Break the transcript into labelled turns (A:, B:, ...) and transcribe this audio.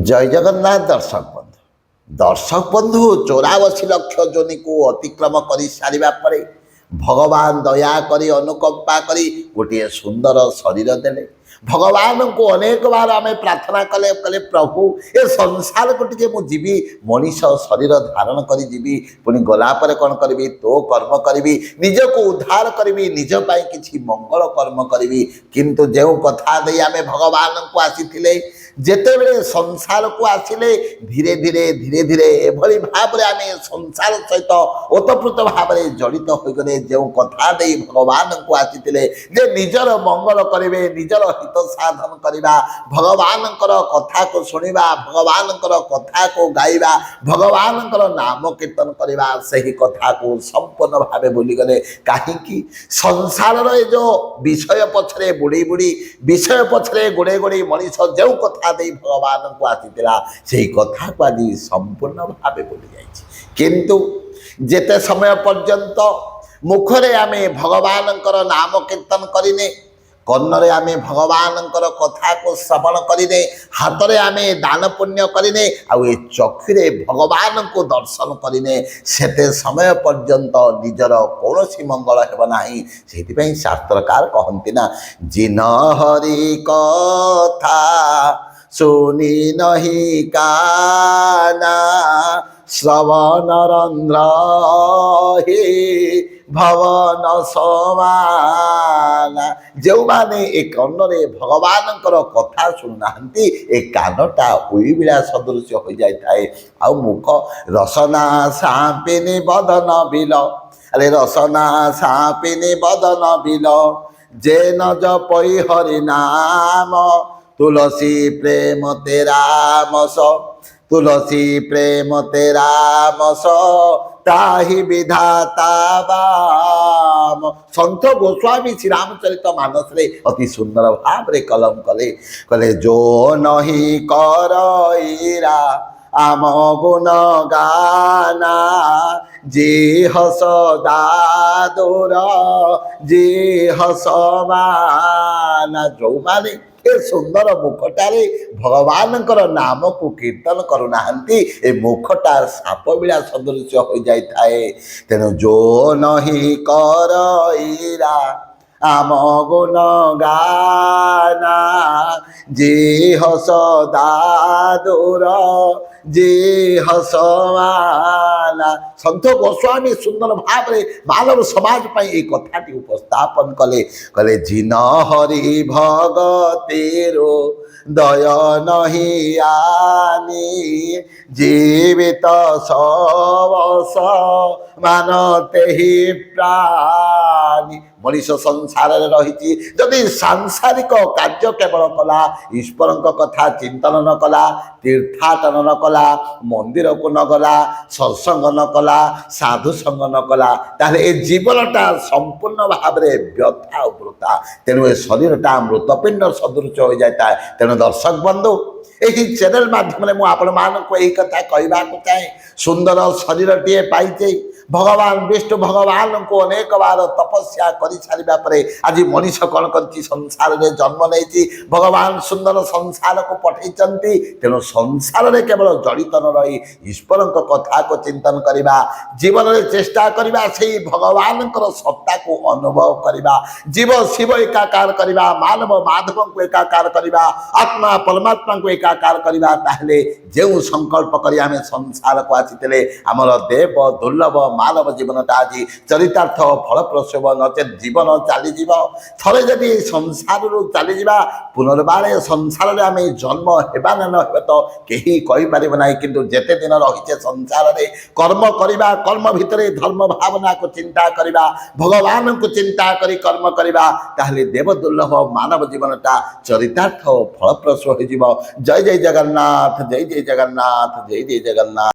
A: জয় জগন্নাথ দর্শক বন্ধু 84 লক্ষ জনিকু অতিক্রম করে সারিবা পরে ভগবান দয়া করে অনুকম্পা করে গোটিଏ সুন্দর শরীর দেলে ভগবানଙ୍କୁ ଅନେକ ବାର ଆମେ ପ୍ରାର୍ଥନା କଲେ କଲେ ପ୍ରଭୁ ଏ ସଂସାରକୁ ଟିକେ ମୁଁ ଯିବି ମଣିଷ ଶରୀର ଧାରଣ କରି ଯିବି ପୁଣି ଗଲା ପରେ କ'ଣ କରିବି ତୋ କର୍ମ କରିବି ନିଜକୁ ଉଦ୍ଧାର କରିବି ନିଜ ପାଇଁ କିଛି ମଙ୍ଗଳ କର୍ମ କରିବି କିନ୍ତୁ ଯେଉଁ କଥା ଦେଇ ଆମେ ଭଗବାନଙ୍କୁ ଆସିଥିଲେ ଯେତେବେଳେ ସଂସାରକୁ ଆସିଲେ ଧୀରେ ଧୀରେ ଏଭଳି ଭାବରେ ଆମେ ସଂସାର ସହିତ ଓତପ୍ରୋତ ଭାବରେ ଜଡ଼ିତ ହୋଇଗଲେ ଯେଉଁ କଥା ଦେଇ ଭଗବାନଙ୍କୁ ଆସିଥିଲେ ଯେ ନିଜର ମଙ୍ଗଳ କରିବେ ନିଜର ହିତ ସାଧନ କରିବା ଭଗବାନଙ୍କର କଥାକୁ ଶୁଣିବା ଭଗବାନଙ୍କର କଥାକୁ ଗାଇବା ଭଗବାନଙ୍କର ନାମ କୀର୍ତ୍ତନ କରିବା ସେହି କଥାକୁ ସମ୍ପୂର୍ଣ୍ଣ ଭାବେ ଭୁଲିଗଲେ କାହିଁକି ସଂସାରର ଏ ଯେଉଁ ବିଷୟ ପଛରେ ବୁଡ଼ି ବିଷୟ ପଛରେ ଗୋଡ଼େଇ ମଣିଷ ଯେଉଁ କଥା ଦେଇ ଭଗବାନଙ୍କୁ ଆସିଥିଲା ସେହି କଥାକୁ ଆଜି ସମ୍ପୂର୍ଣ୍ଣ ଭାବେ ଭୁଲି ଯାଇଛି କିନ୍ତୁ ଯେତେ ସମୟ ପର୍ଯ୍ୟନ୍ତ ମୁଖରେ ଆମେ ଭଗବାନଙ୍କର ନାମ କୀର୍ତ୍ତନ କରିନେ କର୍ଣ୍ଣରେ ଆମେ ଭଗବାନଙ୍କର କଥାକୁ ଶ୍ରବଣ କରିନେ ହାତରେ ଆମେ ଦାନ ପୁଣ୍ୟ କରିନେ ଆଉ ଏ ଚକ୍ଷୁରେ ଭଗବାନଙ୍କୁ ଦର୍ଶନ କରିନେ ସେତେ ସମୟ ପର୍ଯ୍ୟନ୍ତ ନିଜର କୌଣସି ମଙ୍ଗଳ ହେବ ନାହିଁ ସେଥିପାଇଁ ଶାସ୍ତ୍ରକାର କହନ୍ତି ନା ଜିନ ହରି କଥା শুনি নহি কানা শ্রবণ রন্ধ্র হে ভবন সমানা ଯେଉଁମାନେ ଏ କର୍ଣ୍ଣରେ ଭଗବାନଙ୍କର କଥା ଶୁଣୁନାହାନ୍ତି ଏ କାନଟା ଉଇବିଳା ସଦୃଶ୍ୟ ହୋଇଯାଇଥାଏ ଆଉ ମୁଖ ରସନା ସାପିନି ବଦନ ବିଲ ଆରେ ରସନା ସାପିନି ବଦନ ବିଲ ଯେ ନ ଜପଇ ହରି ନାମ तुलसी प्रेम तेरा मस तुलसी प्रेम तेरा मस ताहि विधाता बाम सन्थ गोस्वामी श्री रामचरित मानस रे अति सुंदर भाव रे कलम कले कले जो नहीं करईरा आम गुण गाना जे हस दादुर जे हसमाना जो माने सुंदर मुखटारे भगवानଙ୍କର ନାମକୁ କୀର୍ତ୍ତନ କରୁନାହାନ୍ତି ଏ ମୁଖଟା ସାପ ବିଳା ସଦୃଶ୍ୟ ହୋଇଯାଇଥାଏ ତେଣୁ ଯୋ ନହି କରଇରା ଆମ ଗୁଣ ଗାନା ଯେ ହସ ଦାଦୁର ଯେ ହସମାନା ସନ୍ଥ ଗୋସ୍ୱାମୀ ସୁନ୍ଦର ଭାବରେ ମାନବ ସମାଜ ପାଇଁ এই কথাটি উপস্থাপন কলে কলে জিন হরি ভগতেরো দয় নহি আনি জীবিত সবস মানতে হি প্রাণী ମଣିଷ ସଂସାରରେ ରହିଛି ଯଦି ସାଂସାରିକ କାର୍ଯ୍ୟ କେବଳ କଲା ଈଶ୍ୱରଙ୍କ କଥା ଚିନ୍ତନ ନ କଲା ତୀର୍ଥାଟନ ନ କଲା ମନ୍ଦିରକୁ ନ ଗଲା ସତ୍ସଙ୍ଗ ନ କଲା ସାଧୁସଙ୍ଗ ନ କଲା ତାହେଲେ ଏ ଜୀବନଟା ସମ୍ପୂର୍ଣ୍ଣ ଭାବରେ ବ୍ୟଥା ଆଉ ବୃଥା ତେଣୁ ଏ ଶରୀରଟା ମୃତପିଣ୍ଡ ସଦୃଶ ହୋଇଯାଇଥାଏ ତେଣୁ ଦର୍ଶକ ବନ୍ଧୁ ଏହି ଚ୍ୟାନେଲ ମାଧ୍ୟମରେ ମୁଁ ଆପଣମାନଙ୍କୁ ଏହି କଥା କହିବାକୁ ଚାହେଁ ସୁନ୍ଦର ଶରୀରଟିଏ ପାଇଛେ ଭଗବାନ ବିଷ୍ଣୁ ଭଗବାନଙ୍କୁ ଅନେକ ବାର ତପସ୍ୟା କରିସାରିବା ପରେ ଆଜି ମଣିଷ କ'ଣ କରିଛି ସଂସାରରେ ଜନ୍ମ ନେଇଛି ଭଗବାନ ସୁନ୍ଦର ସଂସାରକୁ ପଠେଇଛନ୍ତି ତେଣୁ ସଂସାରରେ କେବଳ ଜଡ଼ିତ ନ ରହି ଈଶ୍ୱରଙ୍କ କଥାକୁ ଚିନ୍ତନ କରିବା ଜୀବନରେ ଚେଷ୍ଟା କରିବା ସେହି ଭଗବାନଙ୍କର ସତ୍ତାକୁ ଅନୁଭବ କରିବା ଜୀବ ଶିବ ଏକାକାର କରିବା ମାନବ ମାଧବଙ୍କୁ ଏକାକାର କରିବା ଆତ୍ମା ପରମାତ୍ମାଙ୍କୁ ଏକାକାର କରିବା ତାହେଲେ ଯେଉଁ ସଂକଳ୍ପ କରି ଆମେ ସଂସାରକୁ ଆସିଥିଲେ ଆମର ଦେବ ଦୁର୍ଲଭ ମାନବ ଜୀବନଟା ଆଜି ଚରିତାର୍ଥ ଫଳପ୍ରସବ ନଚେତ୍ ଜୀବନ ଚାଲିଯିବ ଥରେ ଯଦି ସଂସାରରୁ ଚାଲିଯିବା ପୁନର୍ବାର ସଂସାରରେ ଆମେ ଜନ୍ମ ହେବା ନା ନ ହେବା ତ କେହି କହିପାରିବ ନାହିଁ କିନ୍ତୁ ଯେତେ ଦିନ ରହିଛେ ସଂସାରରେ କର୍ମ କରିବା କର୍ମ ଭିତରେ ଧର୍ମ ଭାବନାକୁ ଚିନ୍ତା କରିବା ଭଗବାନଙ୍କୁ ଚିନ୍ତା କରି କର୍ମ କରିବା ତାହେଲେ ଦେବ ଦୁର୍ଲଭ ମାନବ ଜୀବନଟା ଚରିତାର୍ଥ ଫଳପ୍ରସବ ହୋଇଯିବ ଜୟ ଜୟ ଜଗନ୍ନାଥ ଜୟ ଜୟ ଜଗନ୍ନାଥ ଜୟ ଜୟ ଜଗନ୍ନାଥ।